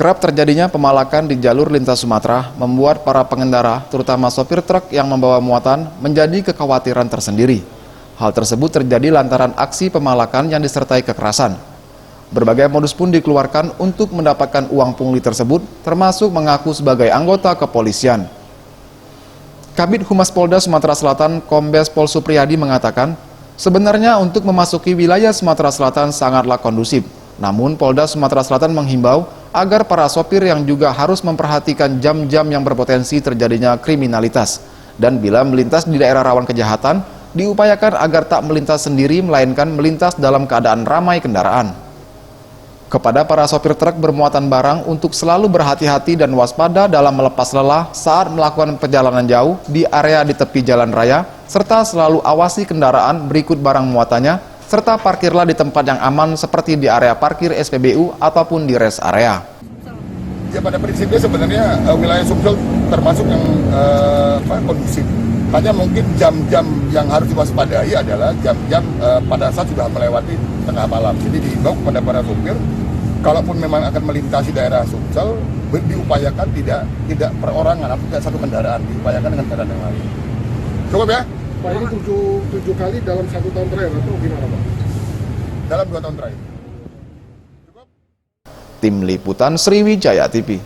Kerap terjadinya pemalakan di jalur lintas Sumatera membuat para pengendara, terutama sopir truk yang membawa muatan, menjadi kekhawatiran tersendiri. Hal tersebut terjadi lantaran aksi pemalakan yang disertai kekerasan. Berbagai modus pun dikeluarkan untuk mendapatkan uang pungli tersebut, termasuk mengaku sebagai anggota kepolisian. Kabid Humas Polda Sumatera Selatan, Kombes Pol Supriyadi mengatakan, sebenarnya untuk memasuki wilayah Sumatera Selatan sangatlah kondusif. Namun Polda Sumatera Selatan menghimbau agar para sopir yang juga harus memperhatikan jam-jam yang berpotensi terjadinya kriminalitas. Dan bila melintas di daerah rawan kejahatan, diupayakan agar tak melintas sendiri melainkan melintas dalam keadaan ramai kendaraan. Kepada para sopir truk bermuatan barang untuk selalu berhati-hati dan waspada dalam melepas lelah saat melakukan perjalanan jauh di area di tepi jalan raya, serta selalu awasi kendaraan berikut barang muatannya, serta parkirlah di tempat yang aman seperti di area parkir SPBU ataupun di rest area. Ya, pada prinsipnya sebenarnya wilayah Sumsel termasuk yang kondusif. Hanya mungkin jam-jam yang harus diwaspadai adalah jam-jam pada saat sudah melewati tengah malam. Jadi diimbau kepada para sopir, kalaupun memang akan melintasi daerah Sumsel, diupayakan tidak perorangan atau tidak satu kendaraan, diupayakan dengan kendaraan yang lain. Cukup ya? Pak, ini 7 kali dalam 1 tahun terakhir atau gimana Pak? Dalam 2 tahun terakhir. Tim Liputan Sriwijaya TV.